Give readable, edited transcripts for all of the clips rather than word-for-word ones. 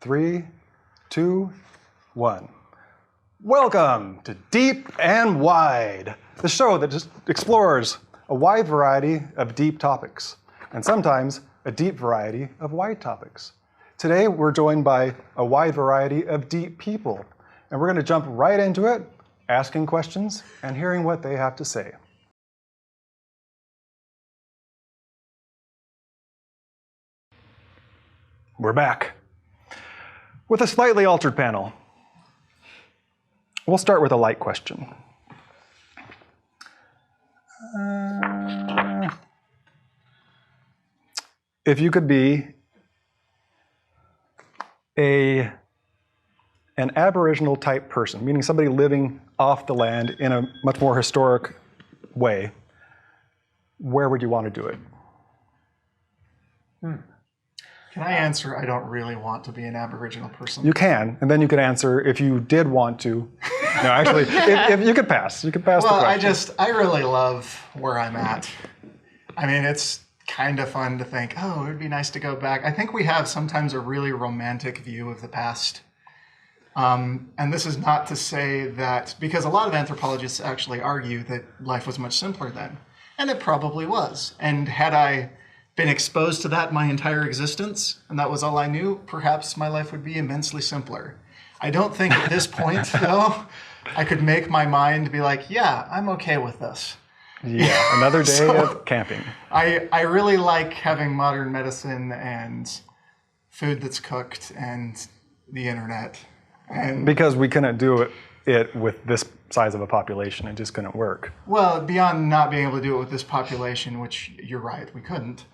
3, 2, 1. Welcome to Deep and Wide, the show that just explores a wide variety of deep topics, and sometimes a deep variety of wide topics. Today, we're joined by a wide variety of deep people, and we're going to jump right into it, asking questions and hearing what they have to say. We're back with a slightly altered panel. We'll start with a light question. If you could be an Aboriginal type person, meaning somebody living off the land in a much more historic way, where would you want to do it? Can I answer, I don't really want to be an Aboriginal person? You can, and then you could answer if you did want to. No, actually, if you could pass. You could pass the question. I really love where I'm at. I mean, it's kind of fun to think, oh, it would be nice to go back. I think we have sometimes a really romantic view of the past. And this is not to say that, because a lot of anthropologists actually argue that life was much simpler then. And it probably was. And had I been exposed to that my entire existence, and that was all I knew, perhaps my life would be immensely simpler. I don't think at this point, though, I could make my mind be like, yeah, I'm okay with this. Yeah, another day of camping. I really like having modern medicine and food that's cooked and the internet. And because we couldn't do it with this size of a population, it just couldn't work. Well, beyond not being able to do it with this population, which you're right, we couldn't.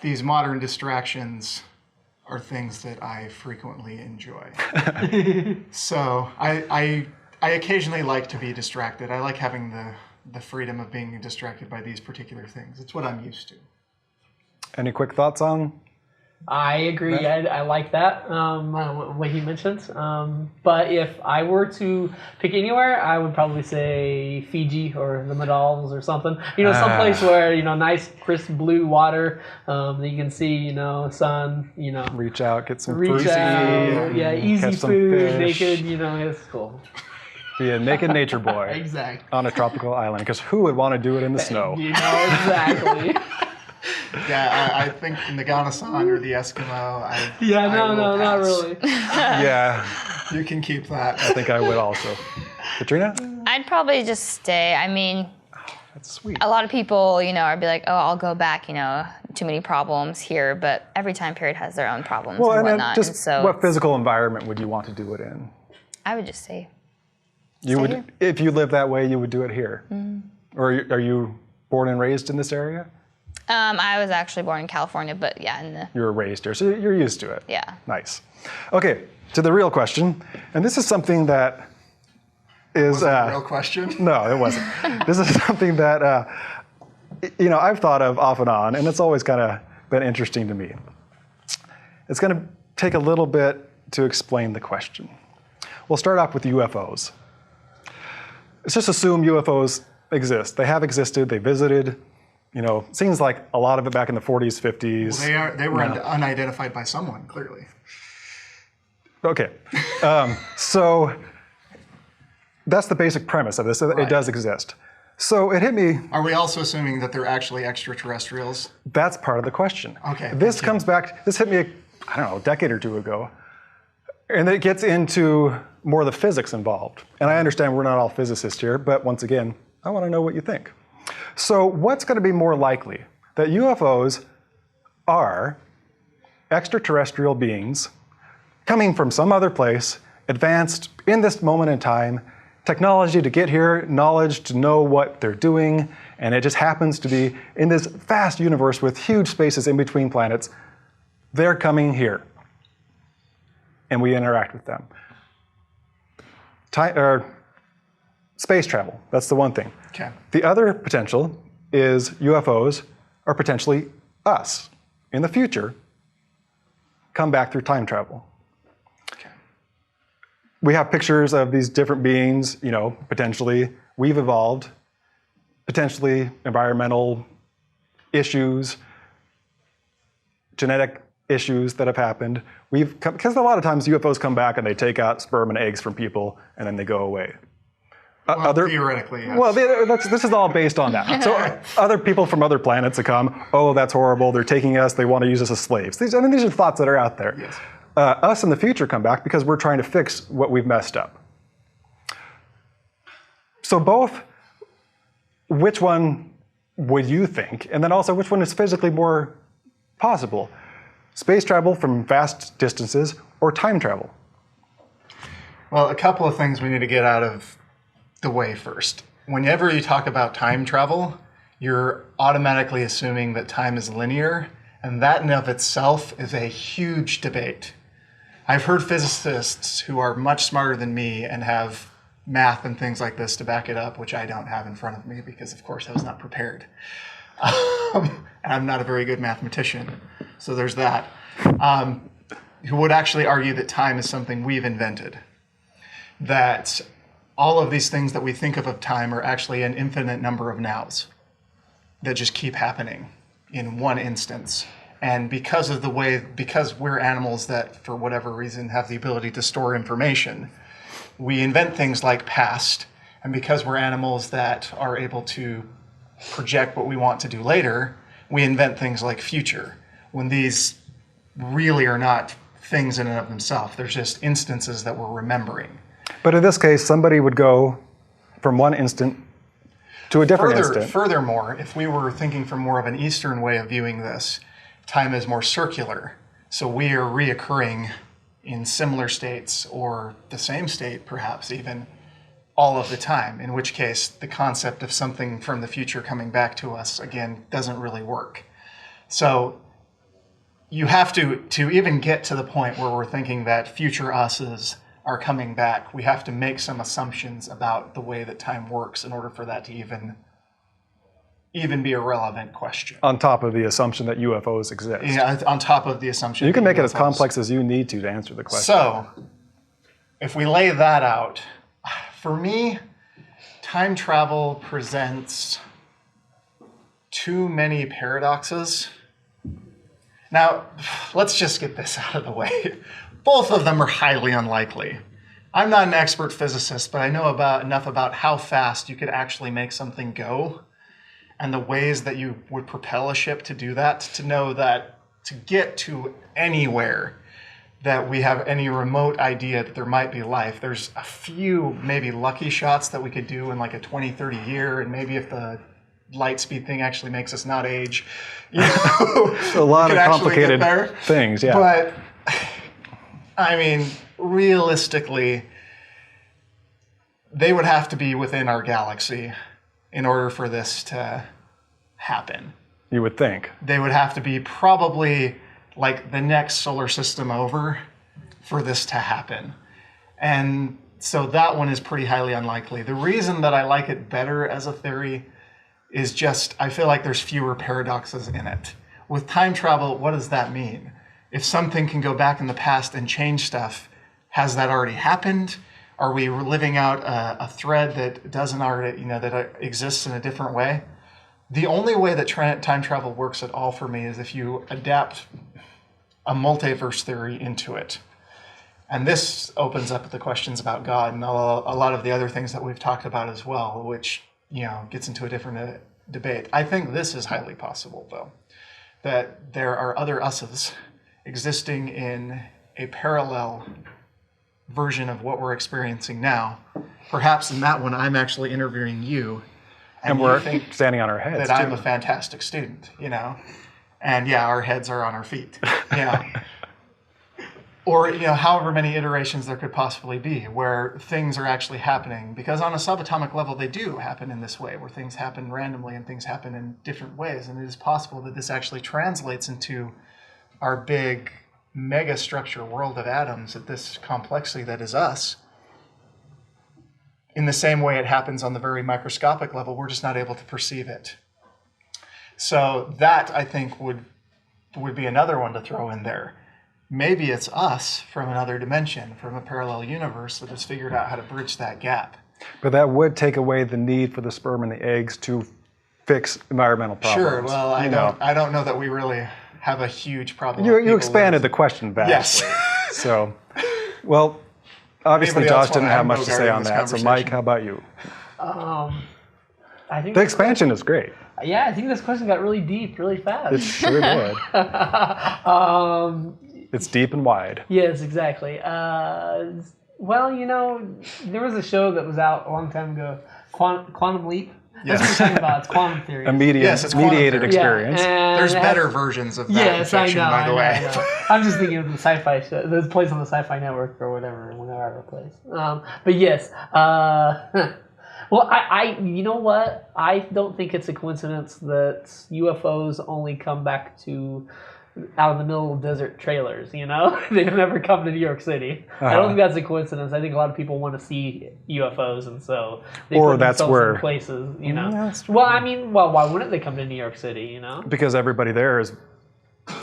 These modern distractions are things that I frequently enjoy. So I occasionally like to be distracted. I like having the freedom of being distracted by these particular things. It's what I'm used to. Any quick thoughts on? I agree. I like that, what he mentioned. But if I were to pick anywhere, I would probably say Fiji or the Maldives or something. You know, someplace where, you know, nice, crisp blue water that you can see, you know, sun, you know. Reach out, get some Reach fruity, out, yeah, easy food, fish. naked, you know, it's cool. Be a naked nature boy. Exactly. On a tropical island, because who would want to do it in the snow? You know, exactly. Yeah, I think Nagana-san or the Eskimo. Not really. Yeah. You can keep that. I think I would also. Katrina? I'd probably just stay. I mean, that's sweet. A lot of people, you know, are be like, oh, I'll go back, you know, too many problems here, but every time period has their own problems and whatnot. Just and so what physical environment would you want to do it in? I would just say. You would, here. if you lived that way, you would do it here. Mm-hmm. Or are you born and raised in this area? I was actually born in California, but yeah, You were raised here, so you're used to it. Yeah. Nice. Okay, to the real question, and this is something that is... Was it a real question? No, it wasn't. This is something that, you know, I've thought of off and on, and it's always kind of been interesting to me. It's going to take a little bit to explain the question. We'll start off with UFOs. Let's just assume UFOs exist. They have existed, they visited. You know, seems like a lot of it back in the 40s, 50s. Well, they were unidentified by someone, clearly. Okay. So that's the basic premise of this. Right. It does exist. So it hit me. Are we also assuming that they're actually extraterrestrials? That's part of the question. Okay. This comes back, this hit me, I don't know, a decade or two ago. And it gets into more of the physics involved. And I understand we're not all physicists here, but once again, I want to know what you think. So what's going to be more likely? That UFOs are extraterrestrial beings coming from some other place, advanced in this moment in time, technology to get here, knowledge to know what they're doing, and it just happens to be in this vast universe with huge spaces in between planets. They're coming here, and we interact with them. Space travel, that's the one thing. Okay. The other potential is UFOs are potentially us in the future come back through time travel. Okay. We have pictures of these different beings, you know, potentially we've evolved, potentially environmental issues, genetic issues that have happened. Because a lot of times UFOs come back and they take out sperm and eggs from people and then they go away. Well, theoretically, yes. Well, this is all based on that. So other people from other planets that come, oh, that's horrible. They're taking us. They want to use us as slaves. These are thoughts that are out there. Yes. Us in the future come back because we're trying to fix what we've messed up. So both, which one would you think? And then also, which one is physically more possible? Space travel from vast distances or time travel? Well, a couple of things we need to get out of the way first. Whenever you talk about time travel, you're automatically assuming that time is linear, and that in of itself is a huge debate. I've heard physicists who are much smarter than me and have math and things like this to back it up, which I don't have in front of me because, of course, I was not prepared. I'm not a very good mathematician, so there's that. Who would actually argue that time is something we've invented. That all of these things that we think of time are actually an infinite number of nows that just keep happening in one instance. And because we're animals that, for whatever reason, have the ability to store information, we invent things like past. And because we're animals that are able to project what we want to do later, we invent things like future, when these really are not things in and of themselves. They're just instances that we're remembering. But in this case, somebody would go from one instant to a different instant. Furthermore, if we were thinking from more of an Eastern way of viewing this, time is more circular. So we are reoccurring in similar states or the same state, perhaps even, all of the time, in which case the concept of something from the future coming back to us, again, doesn't really work. So you have to even get to the point where we're thinking that future us's are coming back, we have to make some assumptions about the way that time works in order for that to even be a relevant question. On top of the assumption that UFOs exist. Yeah, on top of the assumption. You can make it as complex as you need to answer the question. So, if we lay that out, for me, time travel presents too many paradoxes. Now, let's just get this out of the way. Both of them are highly unlikely. I'm not an expert physicist, but I know enough about how fast you could actually make something go and the ways that you would propel a ship to do that, to know that to get to anywhere that we have any remote idea that there might be life, there's a few maybe lucky shots that we could do in like a 20, 30 year, and maybe if the light speed thing actually makes us not age, you know, a lot of complicated things, yeah. But I mean, realistically, they would have to be within our galaxy in order for this to happen. You would think. They would have to be probably like the next solar system over for this to happen. And so that one is pretty highly unlikely. The reason that I like it better as a theory is just, I feel like there's fewer paradoxes in it. With time travel, what does that mean? If something can go back in the past and change stuff, has that already happened? Are we living out a thread that doesn't already, that exists in a different way? The only way that time travel works at all for me is if you adapt a multiverse theory into it. And this opens up the questions about God and a lot of the other things that we've talked about as well, which, gets into a different debate. I think this is highly possible, though, that there are other us's existing in a parallel version of what we're experiencing now. Perhaps in that one, I'm actually interviewing you. And we're standing on our heads, that I'm a fantastic student, And yeah, our heads are on our feet, Or, however many iterations there could possibly be where things are actually happening. Because on a subatomic level, they do happen in this way, where things happen randomly and things happen in different ways. And it is possible that this actually translates into our big mega structure world of atoms at this complexity that is us. In the same way it happens on the very microscopic level, we're just not able to perceive it. So that, I think, would be another one to throw in there. Maybe it's us from another dimension, from a parallel universe that has figured out how to bridge that gap. But that would take away the need for the sperm and the eggs to fix environmental problems. Sure. Well, I don't know that we really have a huge problem. You expanded the question vastly. Yes. So, well, obviously Anybody else Josh didn't wanna have much to Bogart say in on this that. So, Mike, conversation? how about you? I think The expansion is great. Yeah, I think this question got really deep, really fast. It sure did. It's deep and wide. Yes, exactly. Well, there was a show that was out a long time ago, Quantum Leap. That's what we're talking about. It's quantum theory. Mediated it's quantum theory. experience. and There's it has- better versions of that Yes, I fiction, know. by the way. I know. I'm just thinking of the sci-fi show. Those plays on the Sci-Fi Network or whatever it plays. But yes. Well, you know what? I don't think it's a coincidence that UFOs only come back to out in the middle of desert trailers, They've never come to New York City. I don't think that's a coincidence. I think a lot of people want to see UFOs, and so they Or put that's themselves where- in places, that's true. Well, I mean, why wouldn't they come to New York City, Because everybody there is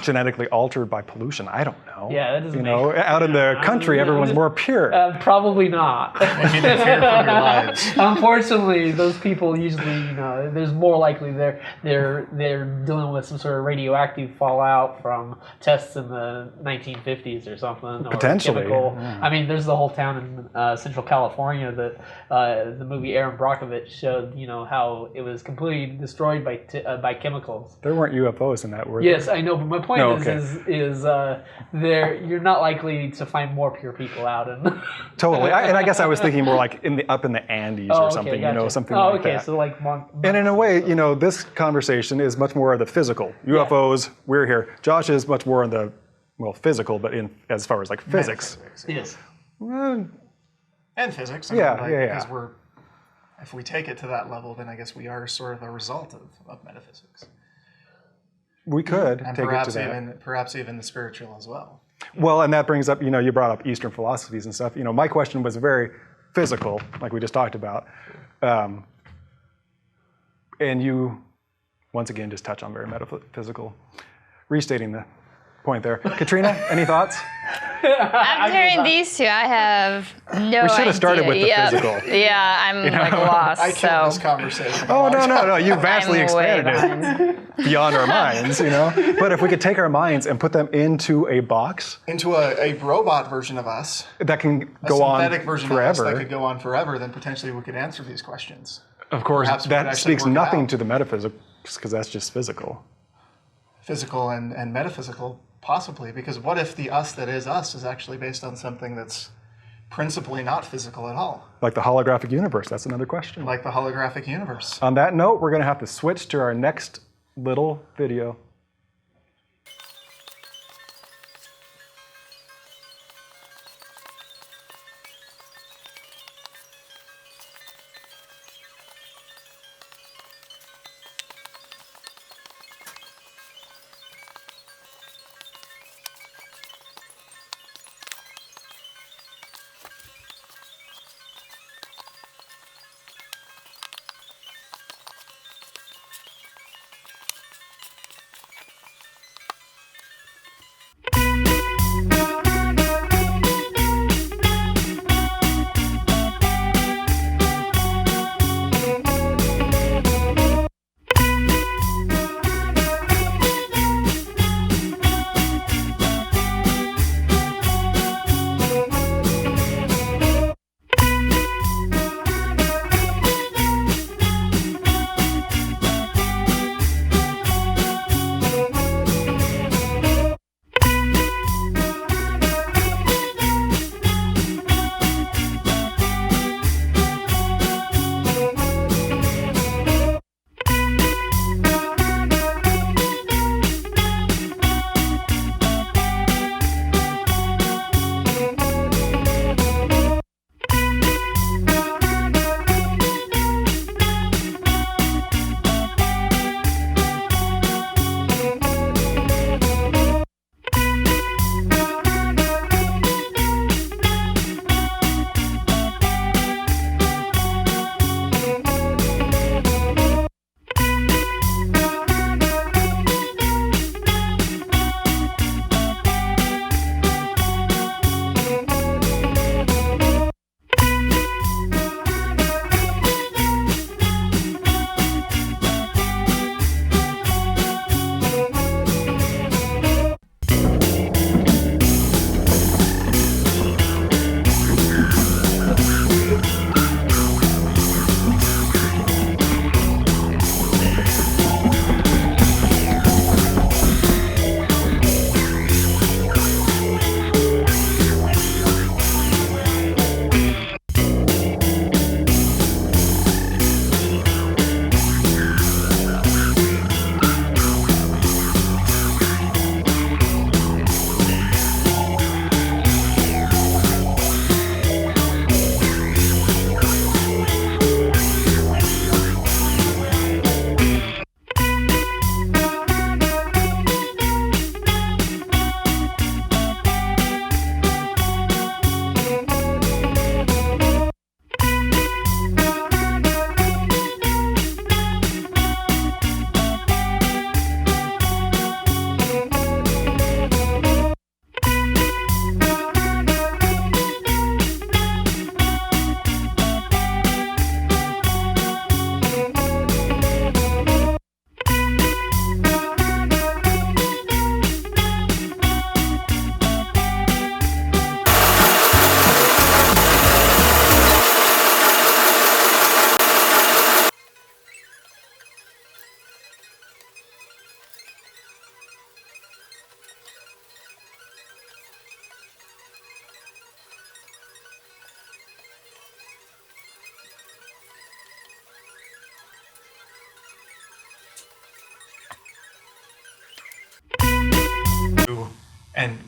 genetically altered by pollution. I don't know. Yeah, that doesn't out in the country, everyone's more pure. Probably not. Maybe they fear for their lives. Unfortunately, those people usually, there's more likely they're dealing with some sort of radioactive fallout from tests in the 1950s or something. Or Potentially, chemical. yeah. I mean, there's the whole town in Central California that the movie Aaron Brockovich showed. How it was completely destroyed by chemicals. There weren't UFOs in that, were there? Yes, I know, but my point No, is, okay. you're not likely to find more pure people out in. Totally. And I guess I was thinking more like up in the Andes or something, gotcha. something like that. So like And in a way, this conversation is much more of the physical. UFOs, we're here. Josh is much more on the, physical, but as far as like physics. Yes. Well, And physics. Yeah. Because if we take it to that level, then I guess we are sort of a result of metaphysics. we could And take it perhaps to that. perhaps even the spiritual as well. Well, and that brings up, you brought up Eastern philosophies and stuff. My question was very physical, like we just talked about. And you, once again, just touch on very metaphysical, restating the point there. Katrina, any thoughts? After hearing these two, I have no idea. We should have started with the Yep. physical. Yeah, I'm like lost. I killed this so conversation. Oh, no. You vastly I'm way expanded it beyond our minds, But if we could take our minds and put them into a box Into a robot version of us, that can a go on synthetic version of us that forever, could go on forever, then potentially we could answer these questions. of course, perhaps we could that actually speaks work it nothing out. to the metaphysics because that's just physical. Physical and metaphysical, possibly, because what if the us that is us is actually based on something that's principally not physical at all, Like the holographic universe, that's another question. like the holographic universe? On that note, we're going to have to switch to our next little video.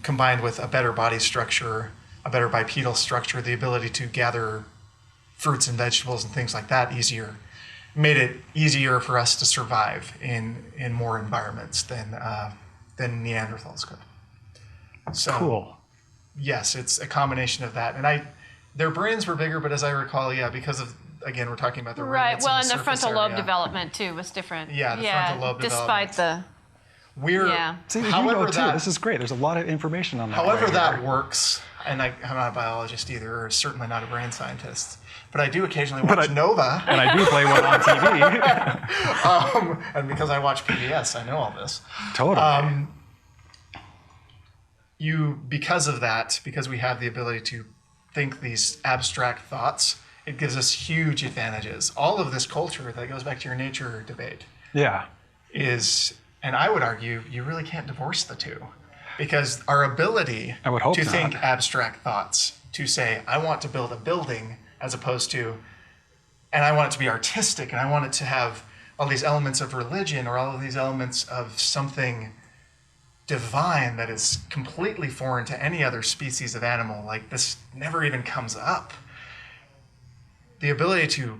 combined with a better body structure, a better bipedal structure, the ability to gather fruits and vegetables and things like that easier, made it easier for us to survive in more environments than Neanderthals could. So, Cool. yes, it's a combination of that. And their brains were bigger, but as I recall, because of, again, we're talking about the Right. remnants Well, in and the surface frontal lobe area. development too was different. Yeah, the frontal lobe despite development. the yeah. See, you However, know too. that- This is great. There's a lot of information on that. However right that here. works, and I'm not a biologist either, or certainly not a brain scientist, but I do occasionally But watch I- Nova, And I do play one on TV. and because I watch PBS, I know all this. Totally. Because of that, because we have the ability to think these abstract thoughts, it gives us huge advantages. All of this culture, that goes back to your nature debate, Yeah. is, and I would argue, you really can't divorce the two. Because our ability I would hope to not. think abstract thoughts, to say, I want to build a building, as opposed to, and I want it to be artistic, and I want it to have all these elements of religion, or all of these elements of something divine that is completely foreign to any other species of animal. Like, this never even comes up. The ability to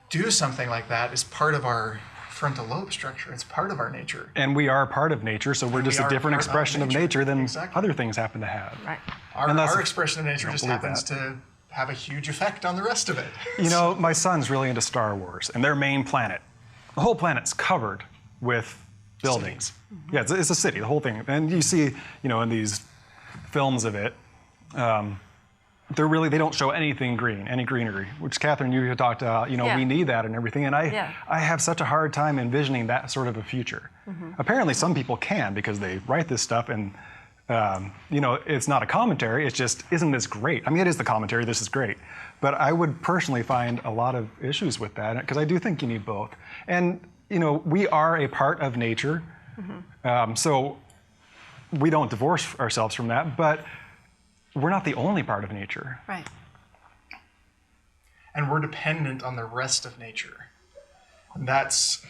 do something like that is part of our frontal lobe structure. It's part of our nature. And we are part of nature, so we're And just we a are different part of expression of nature. nature than Exactly. other things happen to have. Right. And that's- Our expression of nature I don't just believe happens that. to have a huge effect on the rest of it. You know, my son's really into Star Wars, and their main planet, the whole planet's covered with buildings. Yeah, it's a city, the whole thing. And you see, in these films of it, they don't show anything green, any greenery, which Catherine, you had talked about, Yeah. we need that and everything. And Yeah. I have such a hard time envisioning that sort of a future. Apparently some people can, because they write this stuff and, it's not a commentary, it's just, isn't this great? I mean, it is the commentary, this is great. But I would personally find a lot of issues with that, because I do think you need both. And, we are a part of nature, so we don't divorce ourselves from that, but we're not the only part of nature. Right. And we're dependent on the rest of nature. And that's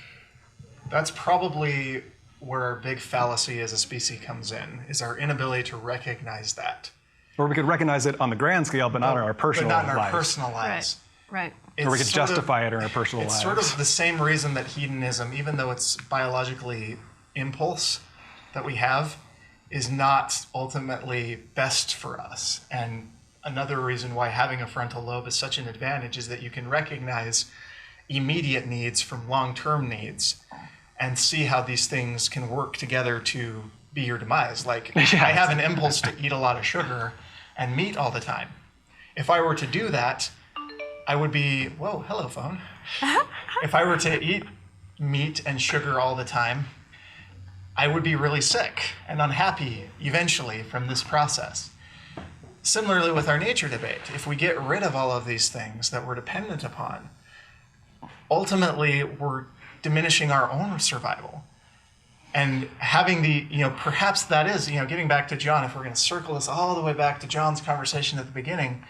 probably where our big fallacy as a species comes in, is our inability to recognize that. Or we could recognize it on the grand scale, but not in our personal but not in our lives. personal lives. Right. It's Or we could sort of- justify it in our personal It's lives. sort of the same reason that hedonism, even though it's biologically impulse that we have, is not ultimately best for us. And another reason why having a frontal lobe is such an advantage is that you can recognize immediate needs from long-term needs and see how these things can work together to be your demise. Like, Yeah. I have an impulse to eat a lot of sugar and meat all the time. If I were to do that, I would be, whoa, hello phone. If I were to eat meat and sugar all the time, I would be really sick and unhappy eventually from this process. Similarly with our nature debate, if we get rid of all of these things that we're dependent upon, ultimately we're diminishing our own survival. And having perhaps that is, getting back to John, if we're going to circle this all the way back to John's conversation at the beginning,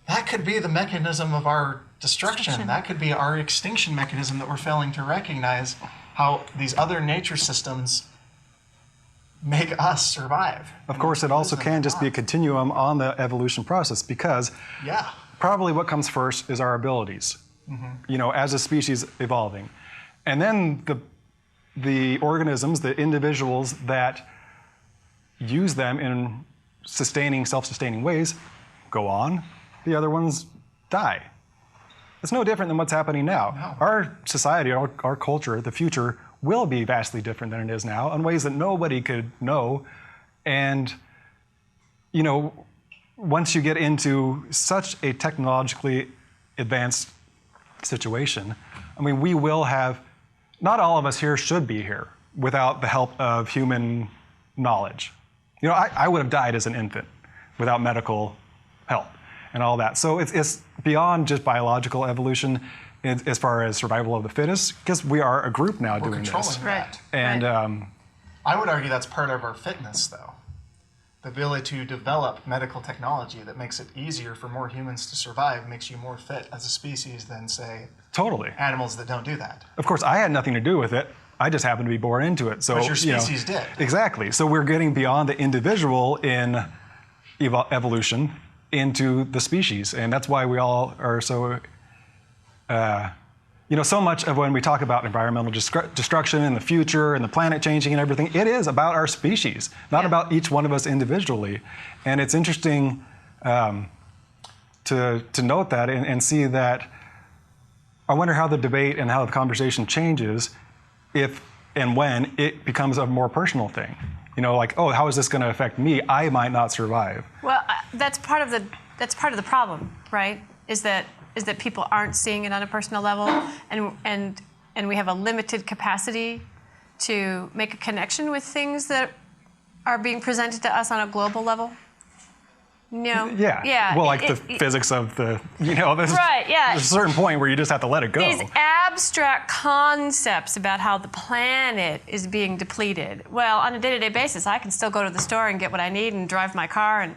that could be the mechanism of our destruction. That could be our extinction mechanism that we're failing to recognize, how these other nature systems make us survive. Of course, it also can just be a continuum on the evolution process, because Yeah. probably what comes first is our abilities, as a species evolving. And then the organisms, the individuals that use them in self-sustaining ways go on, the other ones die. It's no different than what's happening now. No. Our society, our culture, the future will be vastly different than it is now in ways that nobody could know. And, once you get into such a technologically advanced situation, I mean, we will have, not all of us here should be here without the help of human knowledge. I would have died as an infant without medical help and all that. So it's beyond just biological evolution as far as survival of the fittest, because we are a group now We're doing controlling this. that. And I would argue that's part of our fitness, though. The ability to develop medical technology that makes it easier for more humans to survive makes you more fit as a species than, say, totally. animals that don't do that. Of course, I had nothing to do with it. I just happened to be born into it. So But your species did. Exactly. So we're getting beyond the individual in evolution into the species, and that's why we all are so. So much of when we talk about environmental destruction and the future and the planet changing and everything, it is about our species, not about each one of us individually. And it's interesting to note that and see that. I wonder how the debate and how the conversation changes if and when it becomes a more personal thing. Like, oh, how is this going to affect me? I might not survive. Well, that's part of the problem, right? Is that people aren't seeing it on a personal level, and we have a limited capacity to make a connection with things that are being presented to us on a global level. No. Yeah. Yeah. Well, like the physics of the, there's, right. Yeah. There's a certain point where you just have to let it go. These abstract concepts about how the planet is being depleted. Well, on a day-to-day basis, I can still go to the store and get what I need and drive my car and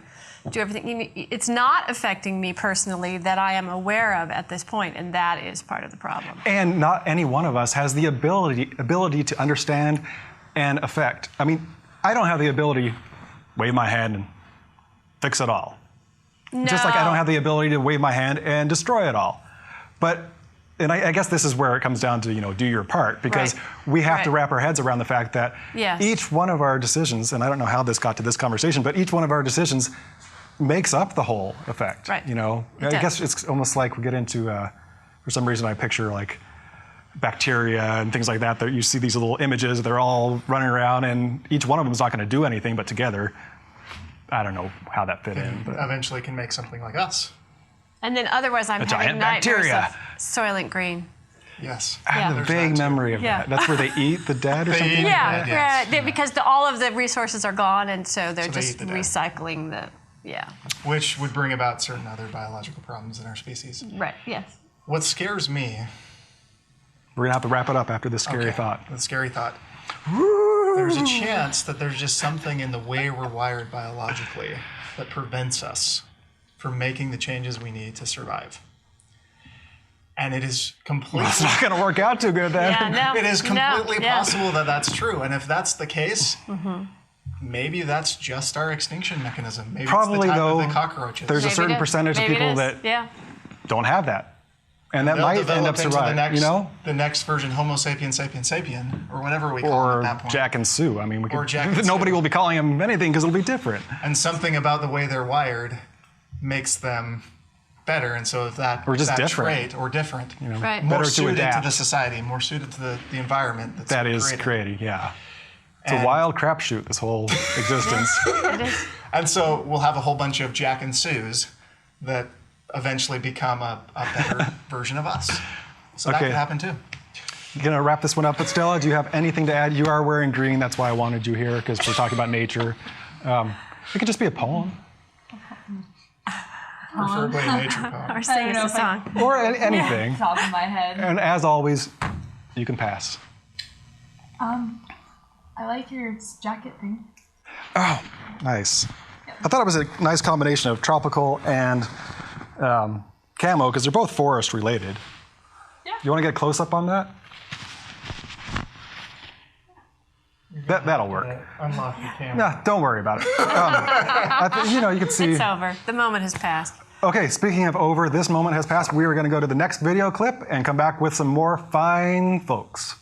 do everything. It's not affecting me personally that I am aware of at this point, and that is part of the problem. And not any one of us has the ability to understand and affect. I mean, I don't have the ability to wave my hand and fix it all. No. Just like I don't have the ability to wave my hand and destroy it all. And I guess this is where it comes down to, do your part, because we have to wrap our heads around the fact that each one of our decisions, and I don't know how this got to this conversation, but each one of our decisions makes up the whole effect. Right. I guess it's almost like we get into, for some reason I picture like bacteria and things like that you see these little images, they're all running around, and each one of them is not going to do anything, but together, I don't know how that fit in. But Eventually can make something like us. And then otherwise I'm having nightmares of Soylent Green. Yes. I have a vague memory of that. That's where they eat the dead or something? Because all of the resources are gone, and so they're just recycling the, Which would bring about certain other biological problems in our species. Right, yes. What scares me... We're going to have to wrap it up after this scary thought. The scary thought. There's a chance that there's just something in the way we're wired biologically that prevents us from making the changes we need to survive. And it is completely... It's not going to work out too good then. Yeah, no, it is completely possible that that's true. And if that's the case, maybe that's just our extinction mechanism. Maybe Probably, it's the time though, of the cockroaches. There's a certain percentage of people that don't have that. And that might end up surviving, the next version, Homo sapiens sapiens sapien, or whatever we call it at that point. Or Jack and Sue. I mean, Jack nobody will be calling them anything because it'll be different. And something about the way they're wired makes them better, and so if that or just that different. Trait or different, right. more better suited to adapt. to the society, more suited to the environment that is created. Yeah. It's a wild crapshoot, this whole existence. It is. And so we'll have a whole bunch of Jack and Sues that eventually become a better version of us. So that could happen too. Gonna wrap this one up, but Stella, do you have anything to add? You are wearing green, that's why I wanted you here, because we're talking about nature. It could just be a poem. Preferably a nature poem. Or sing us a song. Or anything. Top of my head. And as always, you can pass. I like your jacket thing. Oh, nice. I thought it was a nice combination of tropical and camo, because they're both forest related. Yeah. You want to get a close up on that? That'll work. Unlock your camera. No, don't worry about it. You can see. It's over. The moment has passed. Okay, speaking of over, this moment has passed. We are going to go to the next video clip and come back with some more fine folks.